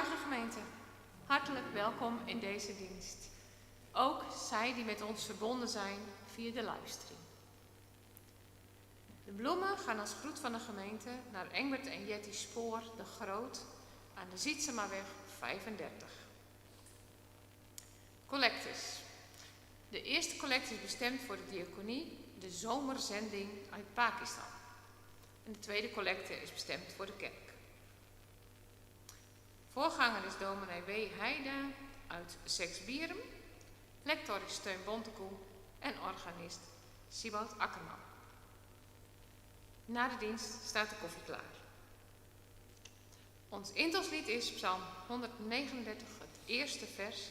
Goedemorgen gemeente, hartelijk welkom in deze dienst. Ook zij die met ons verbonden zijn via de livestream. De bloemen gaan als groet van de gemeente naar Engbert en Jetty Spoor de Groot aan de Zietsemaweg 35. Collectes. De eerste collecte is bestemd voor de diaconie, de zomerzending uit Pakistan. En de tweede collecte is bestemd voor de kerk. Voorganger is dominee W. Heida uit Seksbierum, lector is Steun Bontekoe en organist Siebold Akkerman. Na de dienst staat de koffie klaar. Ons intelslied is Psalm 139, het eerste vers,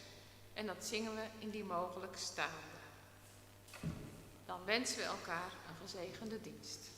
en dat zingen we indien mogelijk staande. Dan wensen we elkaar een gezegende dienst.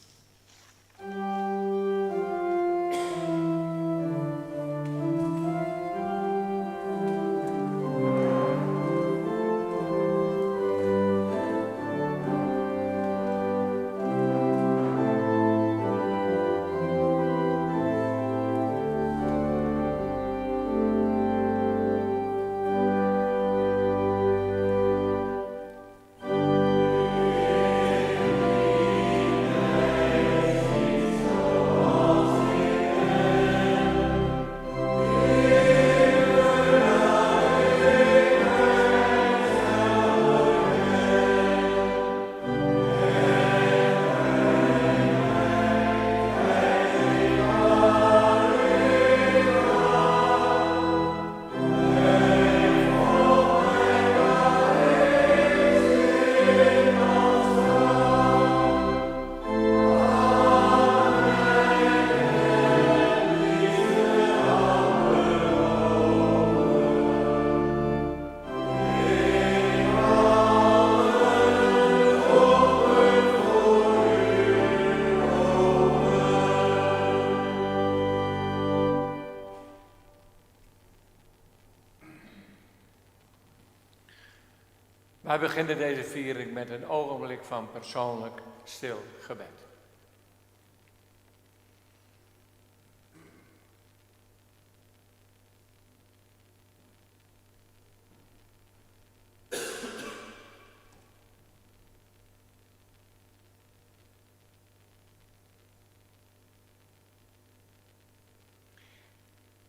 Wij beginnen deze viering met een ogenblik van persoonlijk stil gebed.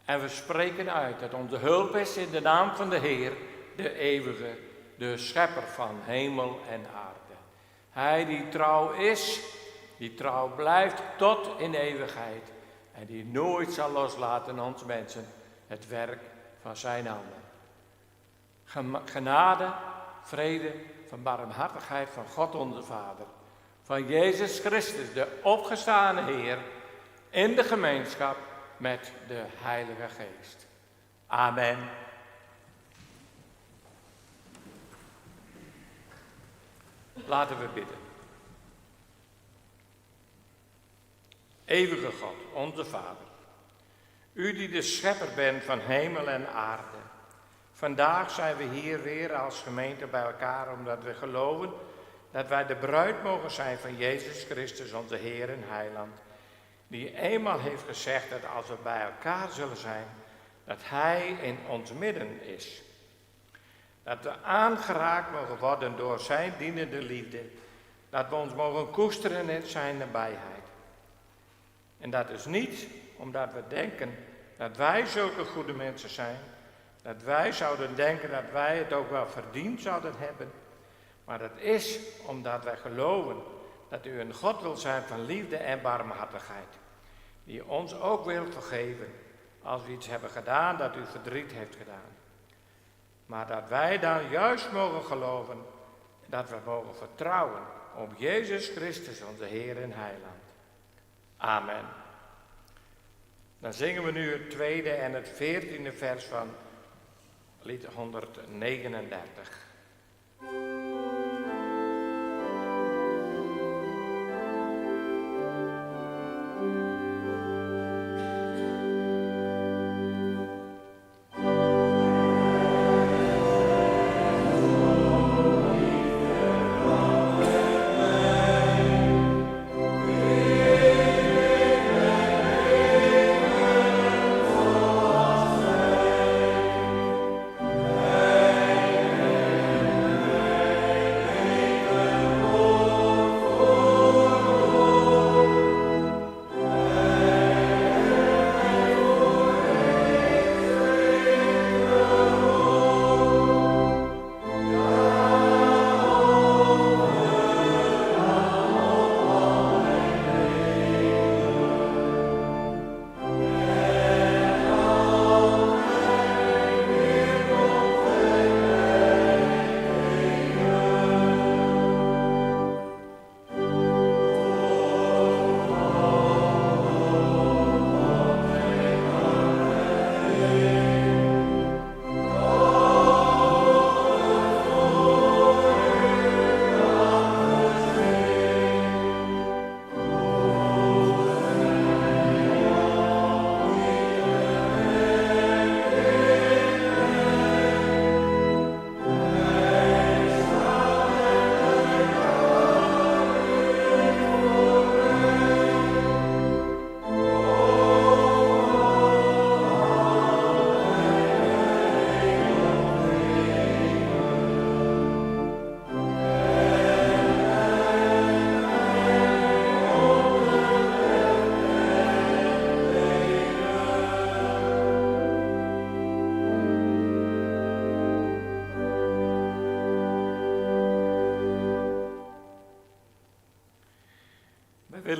En we spreken uit dat onze hulp is in de naam van de Heer, de eeuwige, de schepper van hemel en aarde. Hij die trouw is, die trouw blijft tot in eeuwigheid en die nooit zal loslaten ons mensen het werk van zijn handen. Genade, vrede, van barmhartigheid van God onze Vader, van Jezus Christus, de opgestane Heer, in de gemeenschap met de Heilige Geest. Amen. Laten we bidden. Eeuwige God, onze Vader, u die de schepper bent van hemel en aarde. Vandaag zijn we hier weer als gemeente bij elkaar omdat we geloven dat wij de bruid mogen zijn van Jezus Christus, onze Heer en Heiland. Die eenmaal heeft gezegd dat als we bij elkaar zullen zijn, dat Hij in ons midden is. Dat we aangeraakt mogen worden door zijn dienende liefde. Dat we ons mogen koesteren in zijn nabijheid. En dat is niet omdat we denken dat wij zulke goede mensen zijn. Dat wij zouden denken dat wij het ook wel verdiend zouden hebben. Maar dat is omdat wij geloven dat u een God wil zijn van liefde en barmhartigheid. Die ons ook wil vergeven als we iets hebben gedaan dat u verdriet heeft gedaan. Maar dat wij dan juist mogen geloven, dat we mogen vertrouwen op Jezus Christus, onze Heer en Heiland. Amen. Dan zingen we nu het tweede en het 14e vers van lied 139.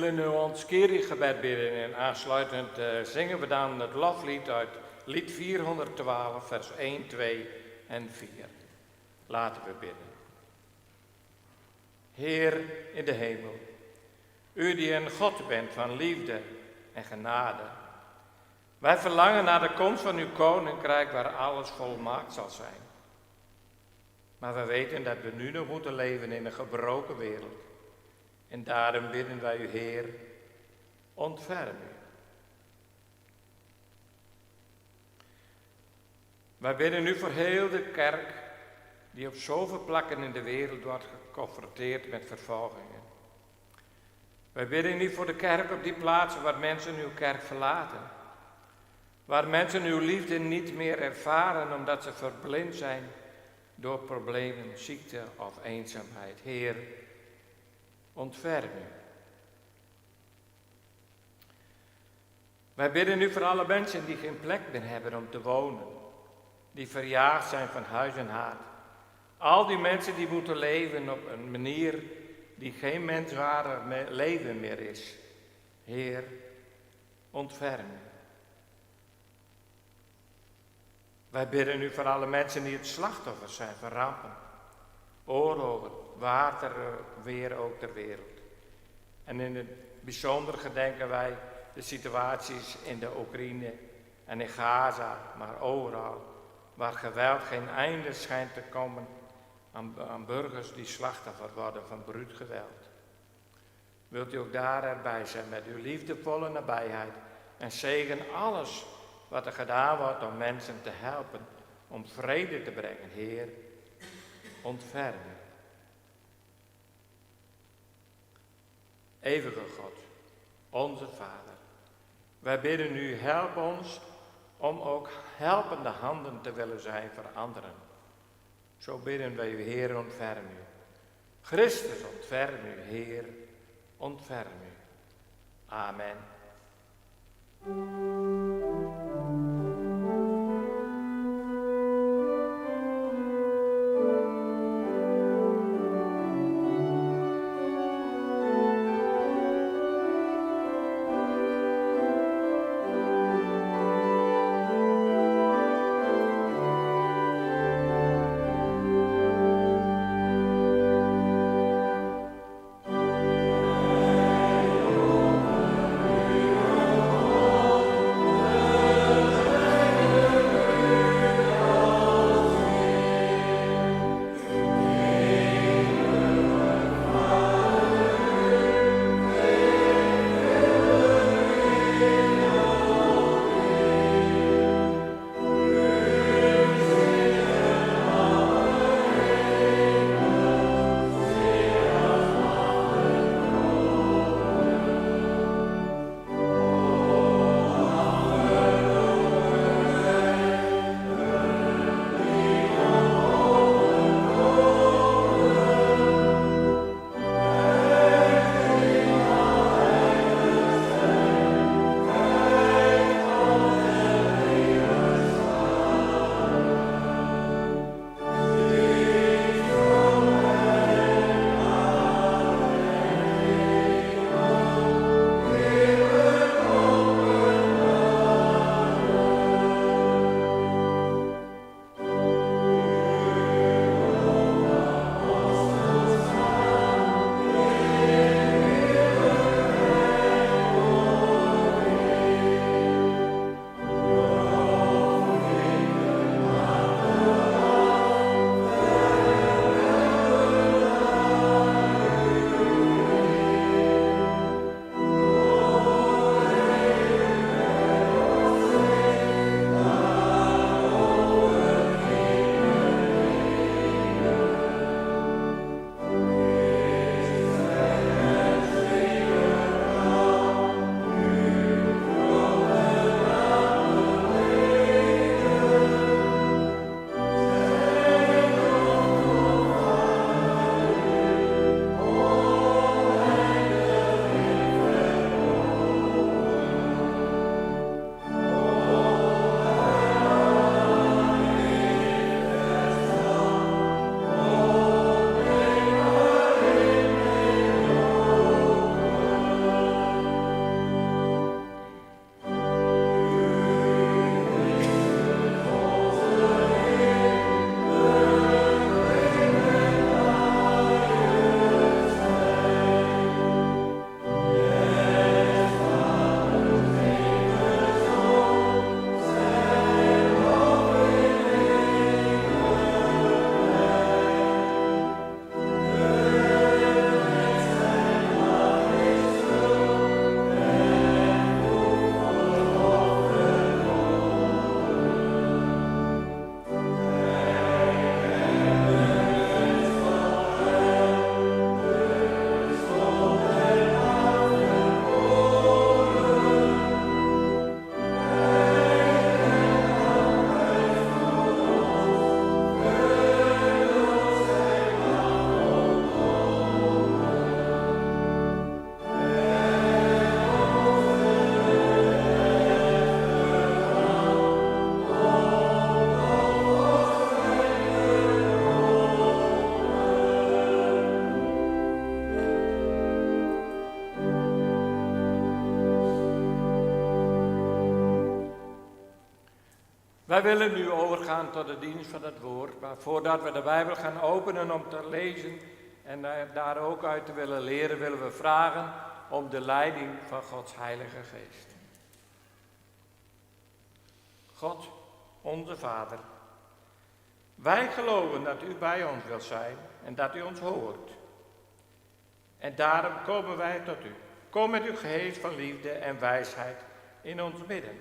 willen nu ons kerkgebed bidden en aansluitend zingen we dan het loflied uit lied 412, vers 1, 2 en 4. Laten we bidden. Heer in de hemel, u die een God bent van liefde en genade. Wij verlangen naar de komst van uw koninkrijk waar alles volmaakt zal zijn. Maar we weten dat we nu nog moeten leven in een gebroken wereld. En daarom bidden wij u, Heer, ontferm u. Wij bidden u voor heel de kerk die op zoveel plekken in de wereld wordt geconfronteerd met vervolgingen. Wij bidden u voor de kerk op die plaatsen waar mensen uw kerk verlaten. Waar mensen uw liefde niet meer ervaren omdat ze verblind zijn door problemen, ziekte of eenzaamheid. Heer, ontferm u. Wij bidden u voor alle mensen die geen plek meer hebben om te wonen. Die verjaagd zijn van huis en haard. Al die mensen die moeten leven op een manier die geen menswaardig leven meer is. Heer, ontferm u. Wij bidden u voor alle mensen die het slachtoffer zijn van rampen, oorlogen, weer ook ter wereld. En in het bijzonder gedenken wij de situaties in de Oekraïne en in Gaza, maar overal waar geweld geen einde schijnt te komen aan burgers die slachtoffer worden van bruut geweld. Wilt u ook daar erbij zijn met uw liefdevolle nabijheid en zegen alles wat er gedaan wordt om mensen te helpen, om vrede te brengen. Heer, ontferm u. Eeuwige God, onze Vader, wij bidden u, help ons om ook helpende handen te willen zijn voor anderen. Zo bidden wij u, Heer, ontferm u. Christus, ontferm u, Heer, ontferm u. Amen. Wij willen nu overgaan tot de dienst van het woord, maar voordat we de Bijbel gaan openen om te lezen en daar ook uit te willen leren, willen we vragen om de leiding van Gods Heilige Geest. God, onze Vader, wij geloven dat u bij ons wilt zijn en dat u ons hoort. En daarom komen wij tot u. Kom met uw geest van liefde en wijsheid in ons midden.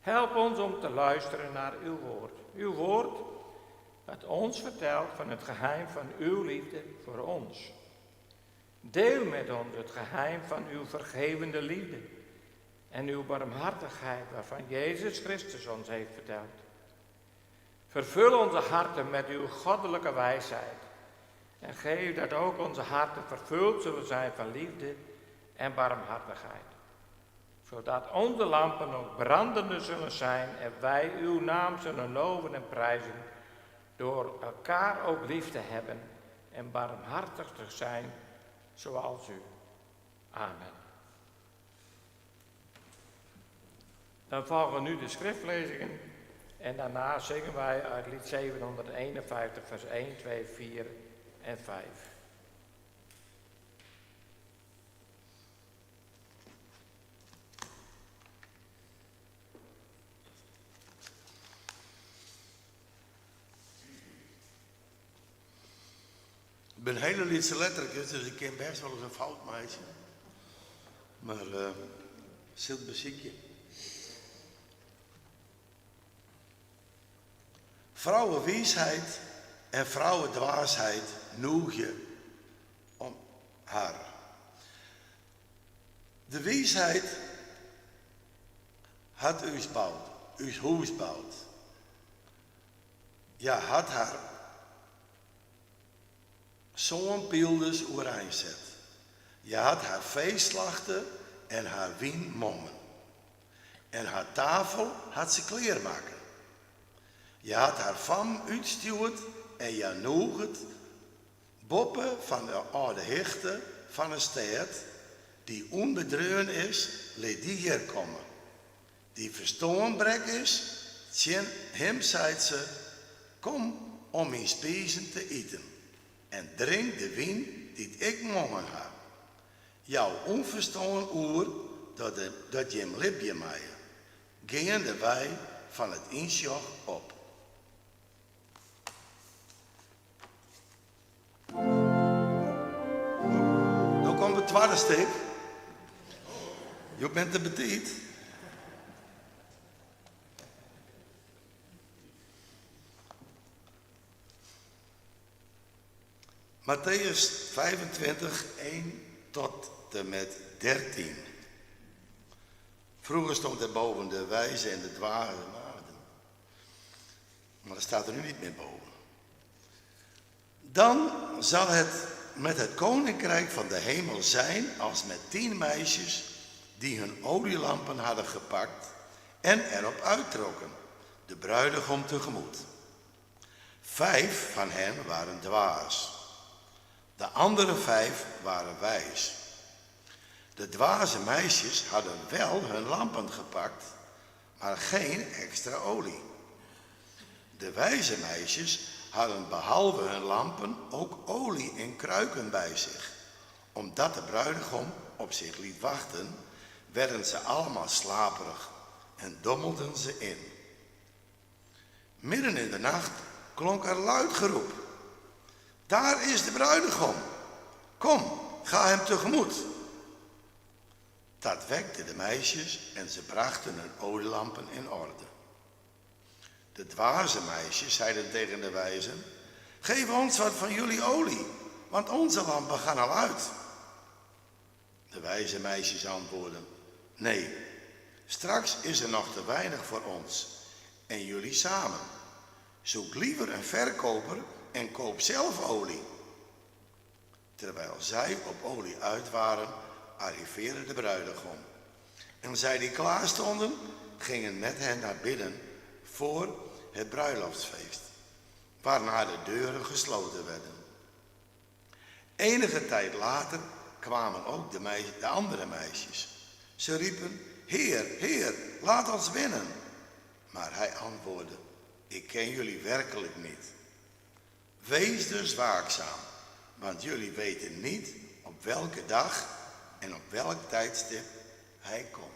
Help ons om te luisteren naar uw woord. Uw woord dat ons vertelt van het geheim van uw liefde voor ons. Deel met ons het geheim van uw vergevende liefde en uw barmhartigheid waarvan Jezus Christus ons heeft verteld. Vervul onze harten met uw goddelijke wijsheid en geef dat ook onze harten vervuld zullen zijn van liefde en barmhartigheid. Zodat onze lampen ook brandende zullen zijn en wij uw naam zullen loven en prijzen door elkaar ook lief te hebben en barmhartig te zijn zoals u. Amen. Dan volgen nu de schriftlezingen en daarna zingen wij uit lied 751 vers 1, 2, 4 en 5. Ik ben hele lietse letterlijk, dus ik ken best wel eens een fout meisje. Maar zit beziekje. Vrouwenwiesheid en vrouwendwaasheid noeg je om haar. De wiesheid had uw bouwd, uw huis bouwd. Ja, had haar zo'n beeldes oerijnzet. Je had haar feestslachten en haar wien mommen. En haar tafel had ze kleermaken. Je had haar fam uitstuurd en je noeg het boppen van de oude hechte van een stad die onbedreven is, leed die hier komen. Die verstoren brek is, tjen hem zei ze, kom om in spijzen te eten. En drink de wien die ik mongen heb. Jouw onverstoren oer, dat je hem lipje maaien. Geende wij van het insjoch op. Nou komt het tweede stuk. Je bent de betiet. Matthäus 25, 1 tot en met 13. Vroeger stond er boven de wijze en de dwaze maagden. Maar dat staat er nu niet meer boven. Dan zal het met het koninkrijk van de hemel zijn als met 10 meisjes die hun olielampen hadden gepakt en erop uittrokken, de bruidegom tegemoet. 5 van hen waren dwaas. De andere 5 waren wijs. De dwaze meisjes hadden wel hun lampen gepakt, maar geen extra olie. De wijze meisjes hadden behalve hun lampen ook olie in kruiken bij zich. Omdat de bruidegom op zich liet wachten, werden ze allemaal slaperig en dommelden ze in. Midden in de nacht klonk er luid geroep. Daar is de bruidegom. Kom, ga hem tegemoet. Dat wekte de meisjes en ze brachten hun olielampen in orde. De dwaze meisjes zeiden tegen de wijzen, geef ons wat van jullie olie, want onze lampen gaan al uit. De wijze meisjes antwoordden, nee, straks is er nog te weinig voor ons en jullie samen. Zoek liever een verkoper en koop zelf olie. Terwijl zij op olie uit waren, arriveerde de bruidegom. En zij die klaar stonden, gingen met hen naar binnen voor het bruiloftsfeest, waarna de deuren gesloten werden. Enige tijd later kwamen ook de andere meisjes. Ze riepen, Heer, Heer, laat ons binnen. Maar hij antwoordde: ik ken jullie werkelijk niet. Wees dus waakzaam, want jullie weten niet op welke dag en op welk tijdstip hij komt.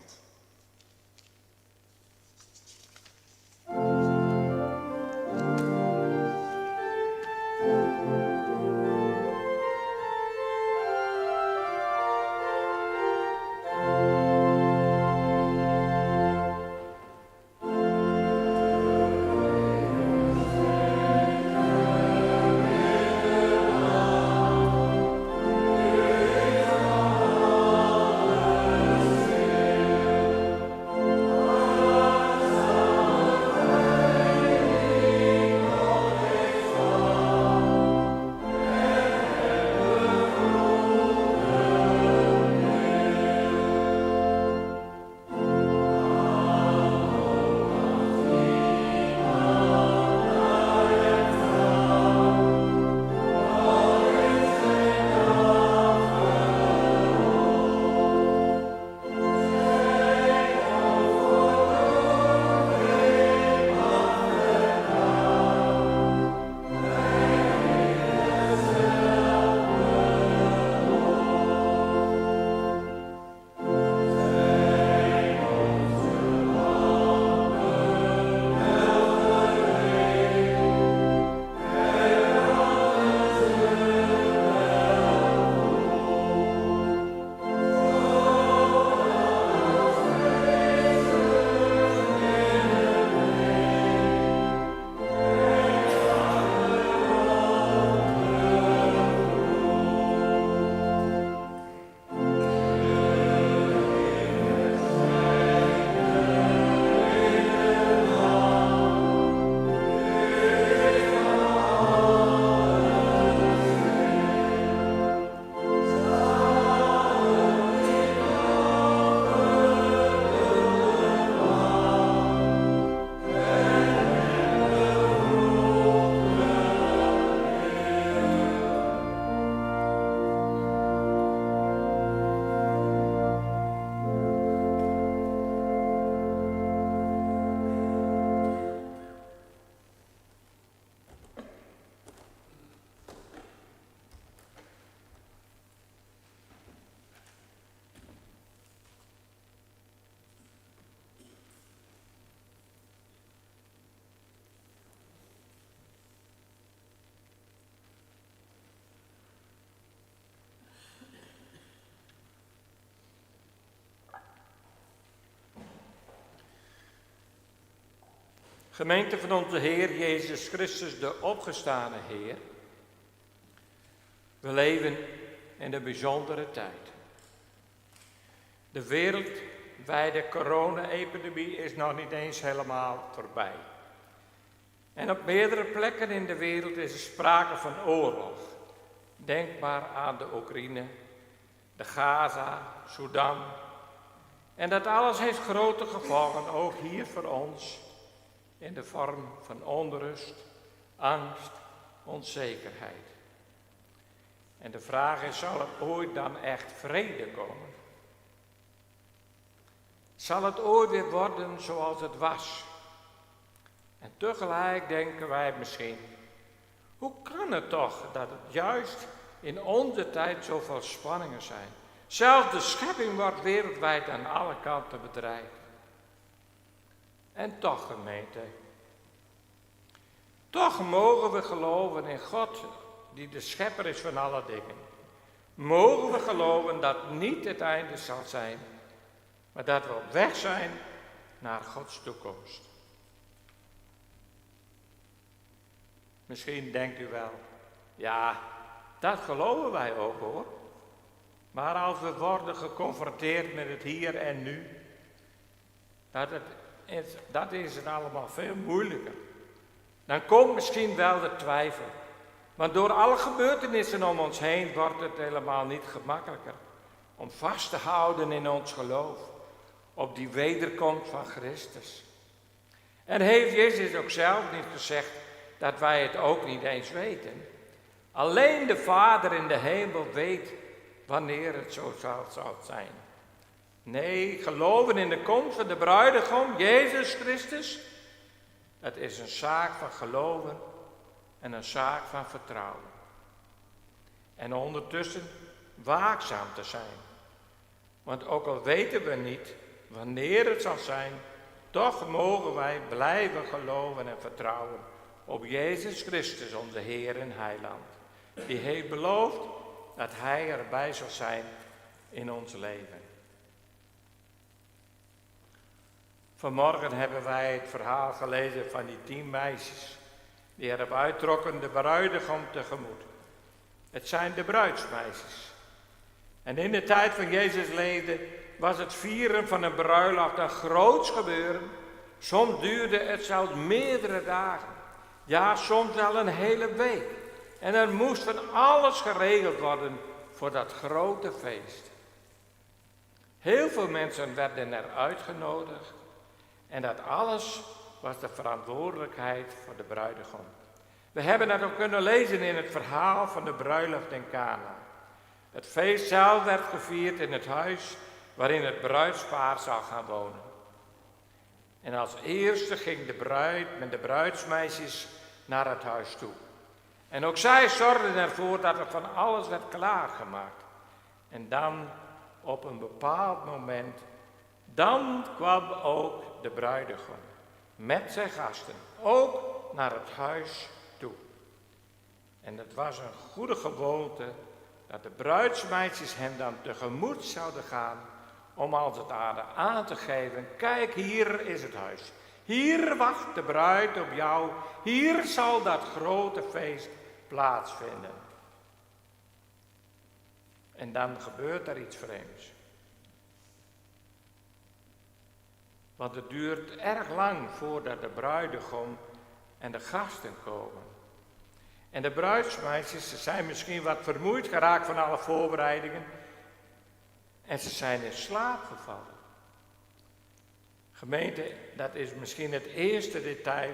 Gemeente van onze Heer Jezus Christus, de opgestane Heer. We leven in een bijzondere tijd. De wereldwijde corona-epidemie is nog niet eens helemaal voorbij. En op meerdere plekken in de wereld is er sprake van oorlog. Denk maar aan de Oekraïne, de Gaza, Sudan. En dat alles heeft grote gevolgen, ook hier voor ons, in de vorm van onrust, angst, onzekerheid. En de vraag is, zal er ooit dan echt vrede komen? Zal het ooit weer worden zoals het was? En tegelijk denken wij misschien, hoe kan het toch dat het juist in onze tijd zoveel spanningen zijn? Zelfs de schepping wordt wereldwijd aan alle kanten bedreigd. En toch, gemeente, toch mogen we geloven in God, die de schepper is van alle dingen. Mogen we geloven dat niet het einde zal zijn, maar dat we op weg zijn naar Gods toekomst. Misschien denkt u wel, ja, dat geloven wij ook hoor. Maar als we worden geconfronteerd met het hier en nu, dat is het allemaal veel moeilijker. Dan komt misschien wel de twijfel. Want door alle gebeurtenissen om ons heen wordt het helemaal niet gemakkelijker om vast te houden in ons geloof op die wederkomst van Christus. En heeft Jezus ook zelf niet gezegd dat wij het ook niet eens weten? Alleen de Vader in de hemel weet wanneer het zo zal zijn. Nee, geloven in de komst van de bruidegom, Jezus Christus, Het is een zaak van geloven en een zaak van vertrouwen. En ondertussen waakzaam te zijn. Want ook al weten we niet wanneer het zal zijn, toch mogen wij blijven geloven en vertrouwen op Jezus Christus, onze Heer en Heiland. Die heeft beloofd dat Hij erbij zal zijn in ons leven. Vanmorgen hebben wij het verhaal gelezen van die 10 meisjes die erop uittrokken de bruidegom tegemoet. Het zijn de bruidsmeisjes. En in de tijd van Jezus leefde was het vieren van een bruiloft een groots gebeuren. Soms duurde het zelfs meerdere dagen. Ja, soms wel een hele week. En er moest van alles geregeld worden voor dat grote feest. Heel veel mensen werden er uitgenodigd. En dat alles was de verantwoordelijkheid voor de bruidegom. We hebben dat ook kunnen lezen in het verhaal van de bruiloft in Kana. Het feest zelf werd gevierd in het huis waarin het bruidspaar zou gaan wonen. En als eerste ging de bruid met de bruidsmeisjes naar het huis toe. En ook zij zorgden ervoor dat er van alles werd klaargemaakt. En dan, op een bepaald moment, dan kwam ook de bruidegom met zijn gasten ook naar het huis toe. En het was een goede gewoonte dat de bruidsmeisjes hem dan tegemoet zouden gaan om als het ware aan te geven: kijk, hier is het huis. Hier wacht de bruid op jou. Hier zal dat grote feest plaatsvinden. En dan gebeurt er iets vreemds. Want het duurt erg lang voordat de bruidegom en de gasten komen. En de bruidsmeisjes, ze zijn misschien wat vermoeid geraakt van alle voorbereidingen. En ze zijn in slaap gevallen. Gemeente, dat is misschien het eerste detail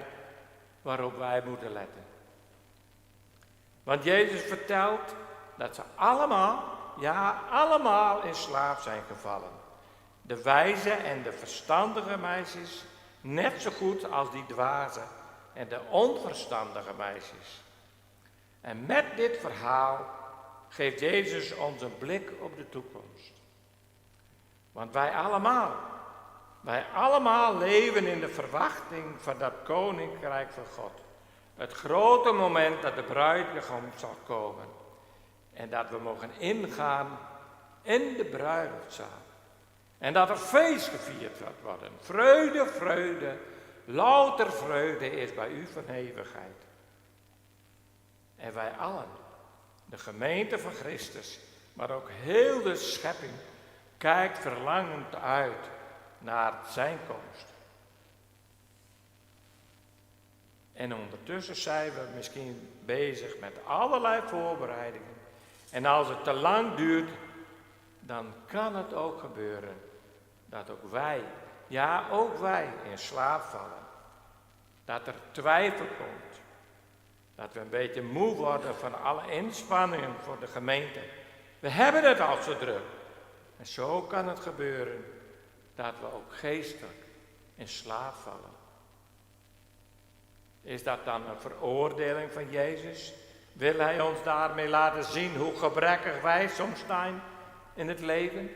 waarop wij moeten letten. Want Jezus vertelt dat ze allemaal, ja allemaal in slaap zijn gevallen. De wijze en de verstandige meisjes, net zo goed als die dwaze en de onverstandige meisjes. En met dit verhaal geeft Jezus ons een blik op de toekomst. Want wij allemaal leven in de verwachting van dat koninkrijk van God. Het grote moment dat de bruidegom zal komen. En dat we mogen ingaan in de bruiloftzaal. En dat er feest gevierd gaat worden. Vreugde, vreugde, louter vreugde is bij u van eeuwigheid. En wij allen, de gemeente van Christus, maar ook heel de schepping, kijkt verlangend uit naar zijn komst. En ondertussen zijn we misschien bezig met allerlei voorbereidingen. En als het te lang duurt, dan kan het ook gebeuren dat ook wij, ja ook wij, in slaap vallen. Dat er twijfel komt. Dat we een beetje moe worden van alle inspanningen voor de gemeente. We hebben het al zo druk. En zo kan het gebeuren dat we ook geestelijk in slaap vallen. Is dat dan een veroordeling van Jezus? Wil Hij ons daarmee laten zien hoe gebrekkig wij soms zijn in het leven?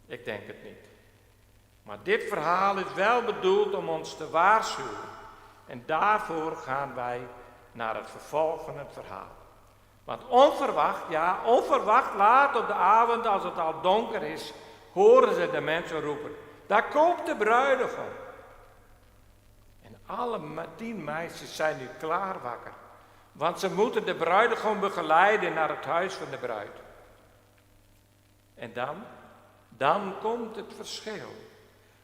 Ik denk het niet. Maar dit verhaal is wel bedoeld om ons te waarschuwen. En daarvoor gaan wij naar het vervolg van het verhaal. Want onverwacht laat op de avond, als het al donker is, horen ze de mensen roepen: daar komt de bruidegom. En alle 10 meisjes zijn nu klaar wakker. Want ze moeten de bruidegom begeleiden naar het huis van de bruid. En dan komt het verschil.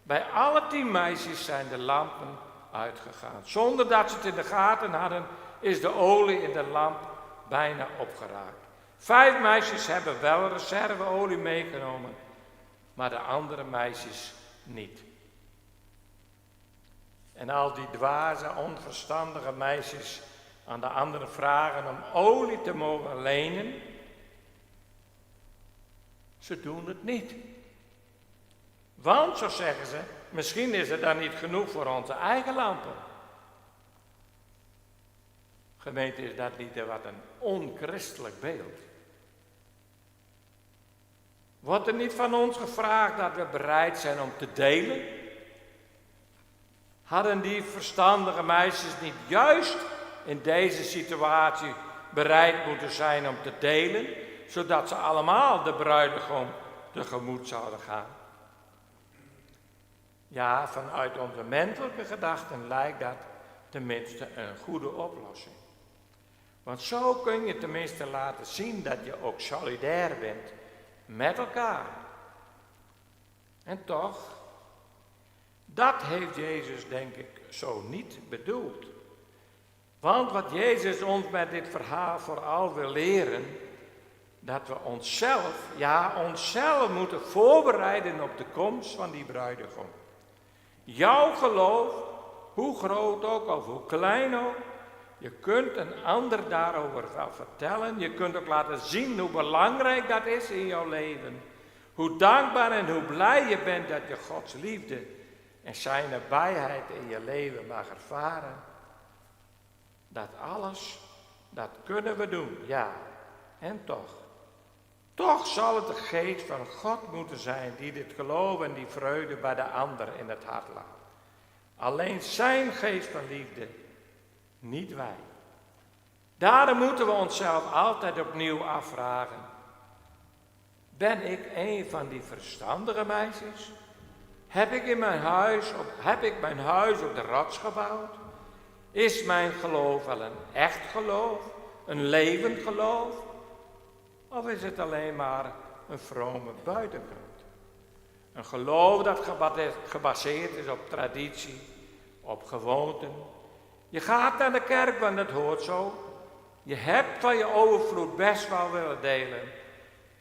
Bij alle 10 meisjes zijn de lampen uitgegaan. Zonder dat ze het in de gaten hadden, is de olie in de lamp bijna opgeraakt. 5 meisjes hebben wel reserveolie meegenomen, maar de andere meisjes niet. En al die dwaze, onverstandige meisjes aan de anderen vragen om olie te mogen lenen, ze doen het niet. Want, zo zeggen ze, misschien is het dan niet genoeg voor onze eigen lampen. Gemeente, is dat niet wat een onchristelijk beeld? Wordt er niet van ons gevraagd dat we bereid zijn om te delen? Hadden die verstandige meisjes niet juist in deze situatie bereid moeten zijn om te delen, zodat ze allemaal de bruidegom tegemoet zouden gaan? Ja, vanuit onze menselijke gedachten lijkt dat tenminste een goede oplossing. Want zo kun je tenminste laten zien dat je ook solidair bent met elkaar. En toch, dat heeft Jezus denk ik zo niet bedoeld. Want wat Jezus ons met dit verhaal vooral wil leren, dat we onszelf moeten voorbereiden op de komst van die bruidegom. Jouw geloof, hoe groot ook of hoe klein ook, je kunt een ander daarover wel vertellen. Je kunt ook laten zien hoe belangrijk dat is in jouw leven. Hoe dankbaar en hoe blij je bent dat je Gods liefde en zijn nabijheid in je leven mag ervaren. Dat alles, dat kunnen we doen, ja. En toch zal het de geest van God moeten zijn die dit geloof en die vreugde bij de ander in het hart laat. Alleen zijn geest van liefde, niet wij. Daarom moeten we onszelf altijd opnieuw afvragen. Ben ik een van die verstandige meisjes? Heb ik mijn huis op de rots gebouwd? Is mijn geloof wel een echt geloof? Een levend geloof? Of is het alleen maar een vrome buitenkant? Een geloof dat gebaseerd is op traditie, op gewoonten. Je gaat naar de kerk, want dat hoort zo. Je hebt van je overvloed best wel willen delen.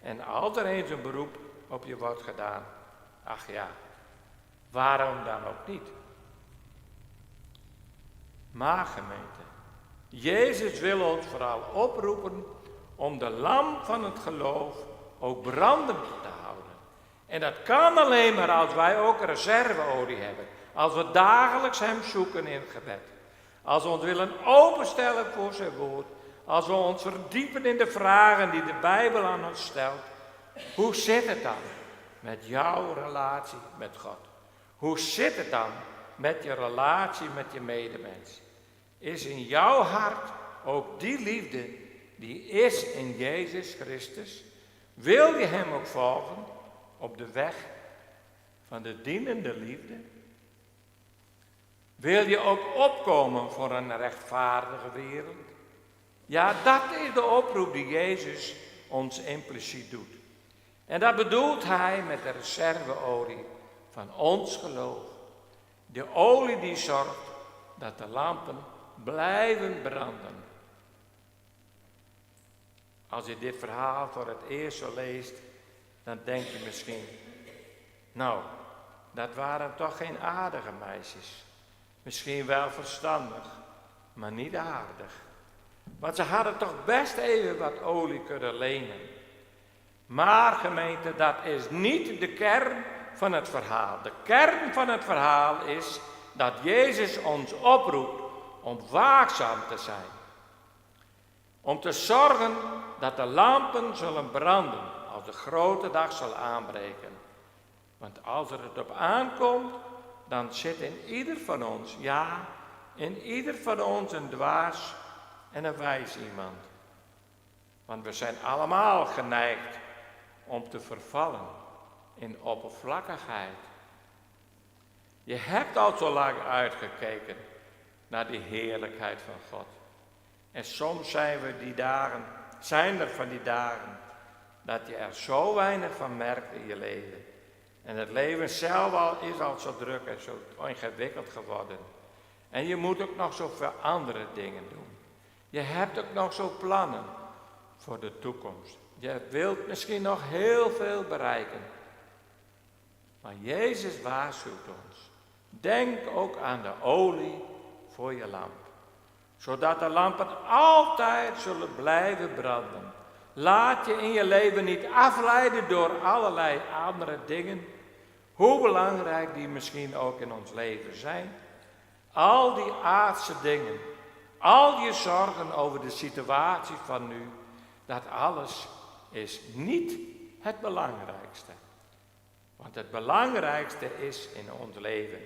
En als er eens een beroep op je wordt gedaan, ach ja, waarom dan ook niet? Maar gemeente, Jezus wil ons vooral oproepen om de lamp van het geloof ook brandend te houden. En dat kan alleen maar als wij ook reserveolie hebben. Als we dagelijks hem zoeken in het gebed. Als we ons willen openstellen voor zijn woord. Als we ons verdiepen in de vragen die de Bijbel aan ons stelt. Hoe zit het dan met jouw relatie met God? Hoe zit het dan met je relatie met je medemens? Is in jouw hart ook die liefde die is in Jezus Christus? Wil je hem ook volgen op de weg van de dienende liefde? Wil je ook opkomen voor een rechtvaardige wereld? Ja, dat is de oproep die Jezus ons impliciet doet. En dat bedoelt hij met de reserveolie van ons geloof. De olie die zorgt dat de lampen blijven branden. Als je dit verhaal voor het eerst zo leest, dan denk je misschien, nou, dat waren toch geen aardige meisjes. Misschien wel verstandig, maar niet aardig. Want ze hadden toch best even wat olie kunnen lenen. Maar gemeente, dat is niet de kern van het verhaal. De kern van het verhaal is dat Jezus ons oproept om waakzaam te zijn. Om te zorgen dat de lampen zullen branden als de grote dag zal aanbreken. Want als er het op aankomt, dan zit in ieder van ons, ja, in ieder van ons een dwaas en een wijs iemand. Want we zijn allemaal geneigd om te vervallen in oppervlakkigheid. Je hebt al zo lang uitgekeken naar die heerlijkheid van God. En soms zijn er van die dagen dat je er zo weinig van merkt in je leven. En het leven zelf is al zo druk en zo ingewikkeld geworden. En je moet ook nog zoveel andere dingen doen. Je hebt ook nog zo plannen voor de toekomst. Je wilt misschien nog heel veel bereiken. Maar Jezus waarschuwt ons. Denk ook aan de olie voor je lamp. Zodat de lampen altijd zullen blijven branden. Laat je in je leven niet afleiden door allerlei andere dingen. hoe belangrijk die misschien ook in ons leven zijn. Al die aardse dingen, al je zorgen over de situatie van nu, dat alles is niet het belangrijkste. Want het belangrijkste is in ons leven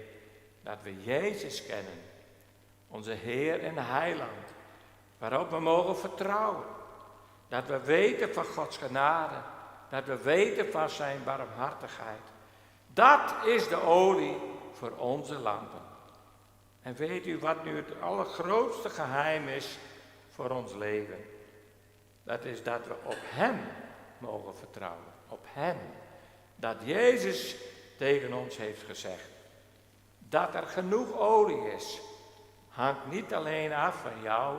dat we Jezus kennen, onze Heer en Heiland, waarop we mogen vertrouwen. Dat we weten van Gods genade, dat we weten van zijn barmhartigheid. Dat is de olie voor onze lampen. En weet u wat nu het allergrootste geheim is voor ons leven? Dat is dat we op Hem mogen vertrouwen. Op Hem. Dat Jezus tegen ons heeft gezegd. Dat er genoeg olie is. Hangt niet alleen af van jou.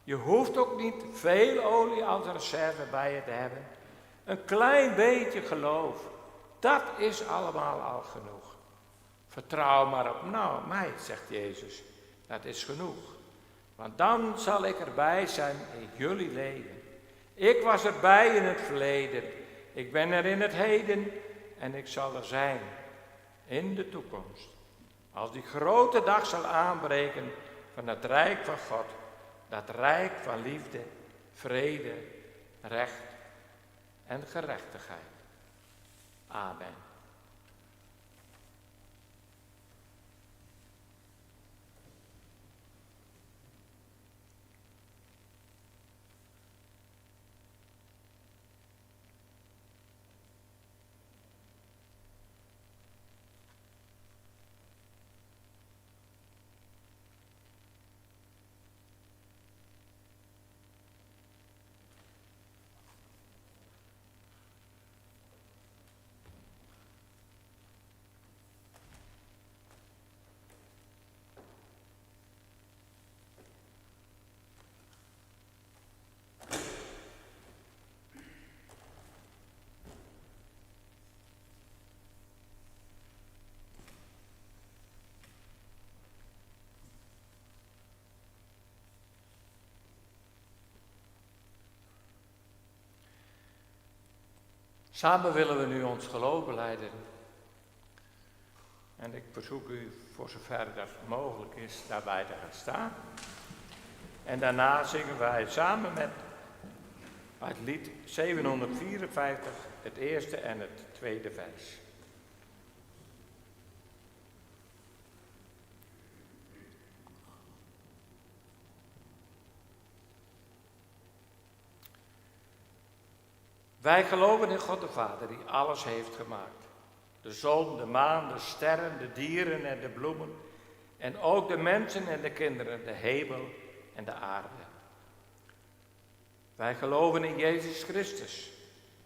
Je hoeft ook niet veel olie als reserve bij je te hebben. Een klein beetje geloof. Dat is allemaal al genoeg. Vertrouw maar op mij, zegt Jezus. Dat is genoeg. Want dan zal ik erbij zijn in jullie leven. Ik was erbij in het verleden. Ik ben er in het heden. En ik zal er zijn in de toekomst. Als die grote dag zal aanbreken van het rijk van God. Dat rijk van liefde, vrede, recht en gerechtigheid. Amen. Samen willen we nu ons geloof belijden. En ik verzoek u, voor zover dat mogelijk is, daarbij te gaan staan. En daarna zingen wij samen met het lied 754, het eerste en het tweede vers. Wij geloven in God de Vader, die alles heeft gemaakt. De zon, de maan, de sterren, de dieren en de bloemen. En ook de mensen en de kinderen, de hemel en de aarde. Wij geloven in Jezus Christus,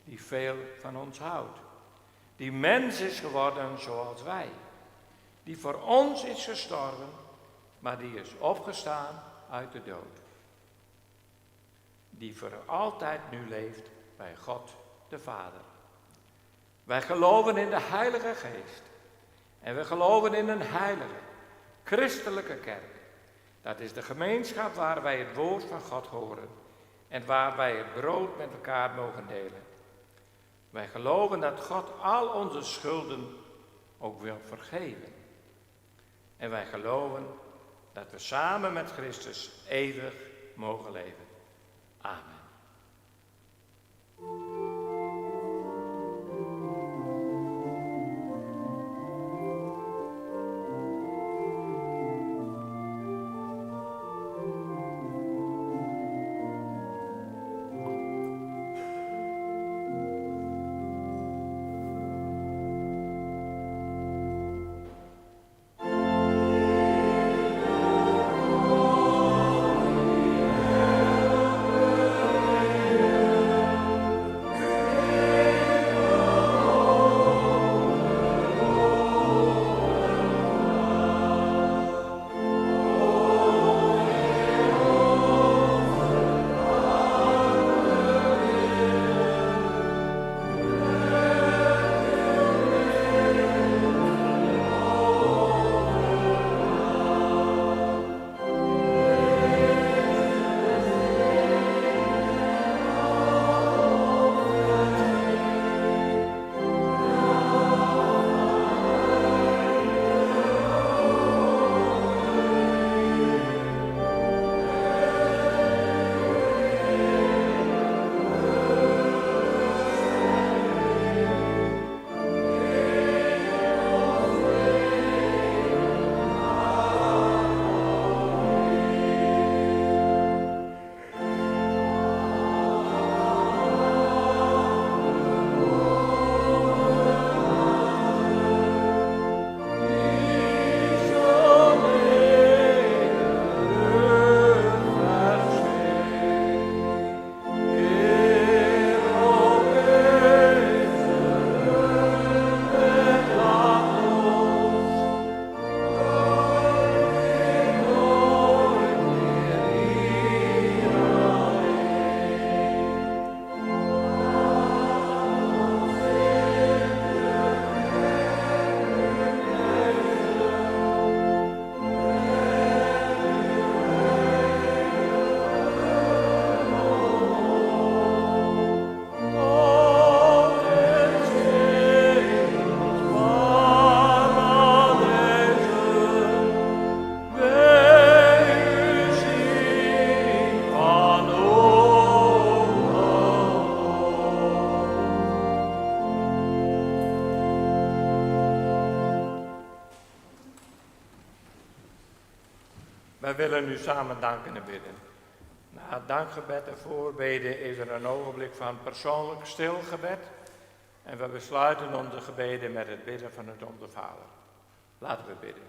die veel van ons houdt. Die mens is geworden zoals wij. Die voor ons is gestorven, maar die is opgestaan uit de dood. Die voor altijd nu leeft bij God de Vader. Wij geloven in de Heilige Geest. En we geloven in een heilige, christelijke kerk. Dat is de gemeenschap waar wij het woord van God horen. En waar wij het brood met elkaar mogen delen. Wij geloven dat God al onze schulden ook wil vergeven. En wij geloven dat we samen met Christus eeuwig mogen leven. Amen. Wij willen u samen danken en bidden. Na het dankgebed en voorbeden is er een ogenblik van persoonlijk stilgebed. En we besluiten onze gebeden met het bidden van het Onze Vader. Laten we bidden.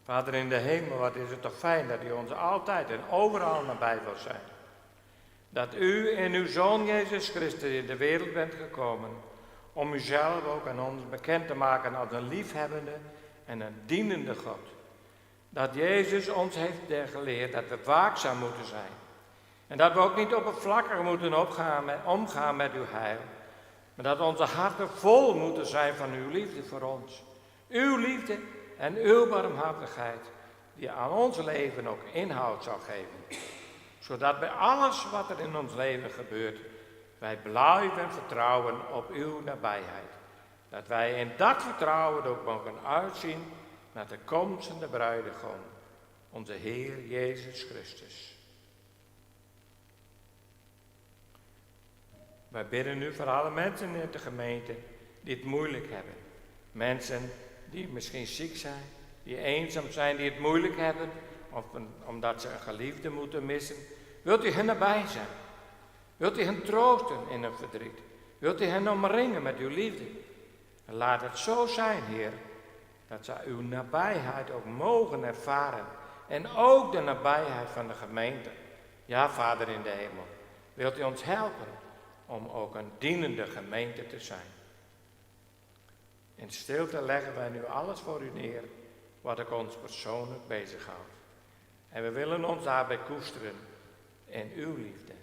Vader in de hemel, wat is het toch fijn dat u ons altijd en overal nabij wil zijn. Dat u in uw Zoon Jezus Christus in de wereld bent gekomen om uzelf ook aan ons bekend te maken als een liefhebbende en een dienende God. Dat Jezus ons heeft geleerd dat we waakzaam moeten zijn. En dat we ook niet oppervlakkig moeten omgaan met uw heil. Maar dat onze harten vol moeten zijn van uw liefde voor ons. Uw liefde en uw barmhartigheid die aan ons leven ook inhoud zal geven. Zodat bij alles wat er in ons leven gebeurt, wij blijven vertrouwen op uw nabijheid. Dat wij in dat vertrouwen ook mogen uitzien naar de komende bruidegom, onze Heer Jezus Christus. Wij bidden nu voor alle mensen in de gemeente die het moeilijk hebben. Mensen die misschien ziek zijn, die eenzaam zijn, die het moeilijk hebben, of omdat ze een geliefde moeten missen. Wilt u hen nabij zijn? Wilt u hen troosten in hun verdriet? Wilt u hen omringen met uw liefde? En laat het zo zijn, Heer, dat zij uw nabijheid ook mogen ervaren. En ook de nabijheid van de gemeente. Ja, Vader in de hemel, wilt u ons helpen om ook een dienende gemeente te zijn. In stilte leggen wij nu alles voor u neer, wat ook ons persoonlijk bezighoudt. En we willen ons daarbij koesteren in uw liefde.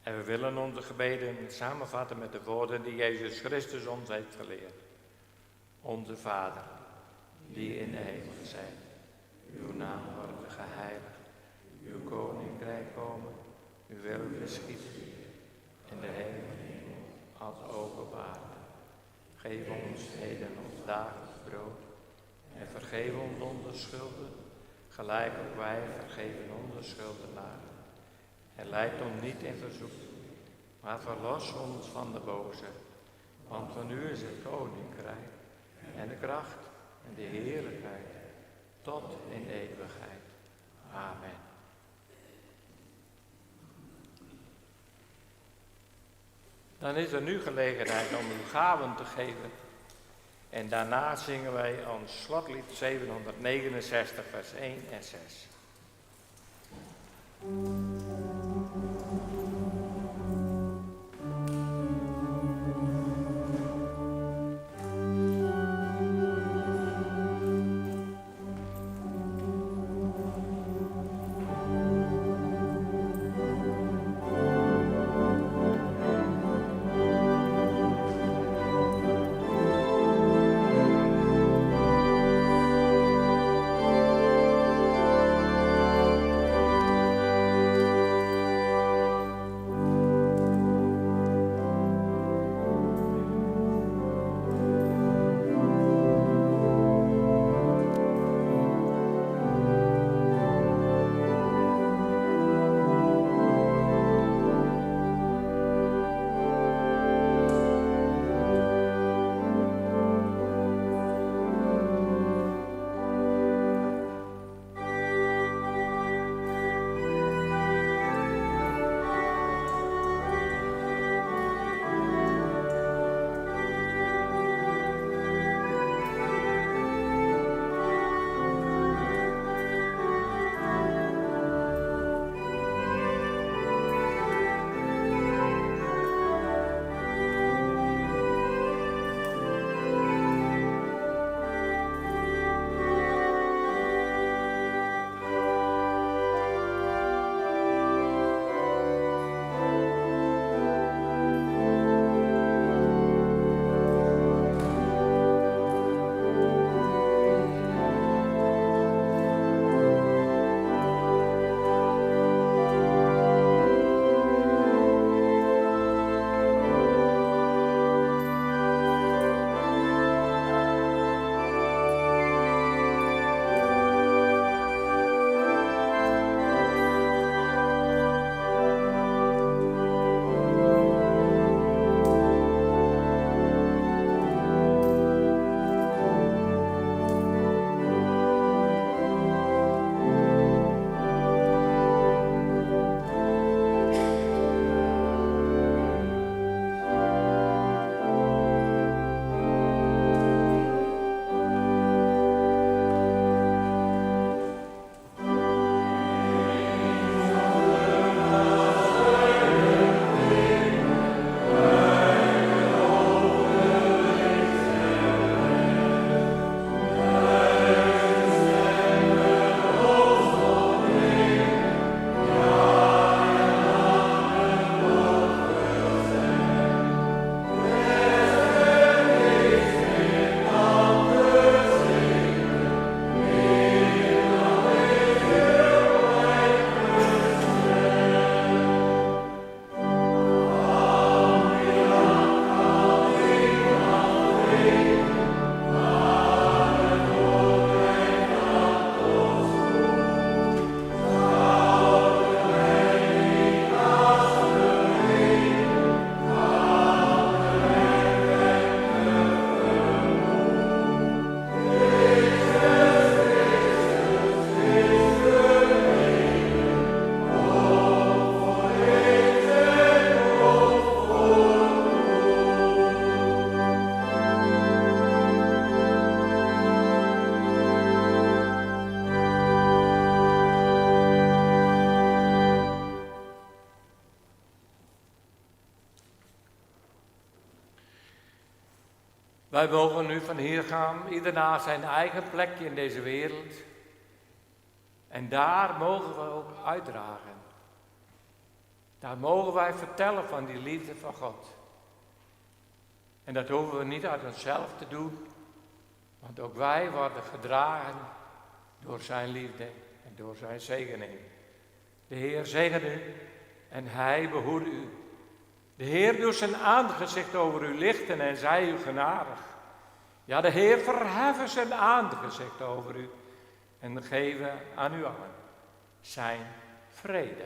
En we willen onze gebeden samenvatten met de woorden die Jezus Christus ons heeft geleerd. Onze Vader, die in de hemel zijt, uw naam wordt geheiligd, uw koninkrijk komen, uw wil geschieden, in de hemel als ook op aarde. Geef ons heden ons dagelijks brood en vergeef ons onze schulden, gelijk ook wij vergeven onze schuldenaren. En leid ons niet in verzoeking, maar verlos ons van de boze. Want van u is het koninkrijk en de kracht en de heerlijkheid tot in eeuwigheid. Amen. Dan is er nu gelegenheid om uw gaven te geven. En daarna zingen wij ons slotlied 769 vers 1 en 6. Wij mogen nu van hier gaan, ieder naar zijn eigen plekje in deze wereld. En daar mogen we ook uitdragen. Daar mogen wij vertellen van die liefde van God. En dat hoeven we niet uit onszelf te doen, want ook wij worden gedragen door zijn liefde en door zijn zegening. De Heer zegene u en hij behoede u. De Heer doet zijn aangezicht over u lichten en zij u genadig. Ja, de Heer verheffen zijn aangezicht over u en geven aan u allen zijn vrede.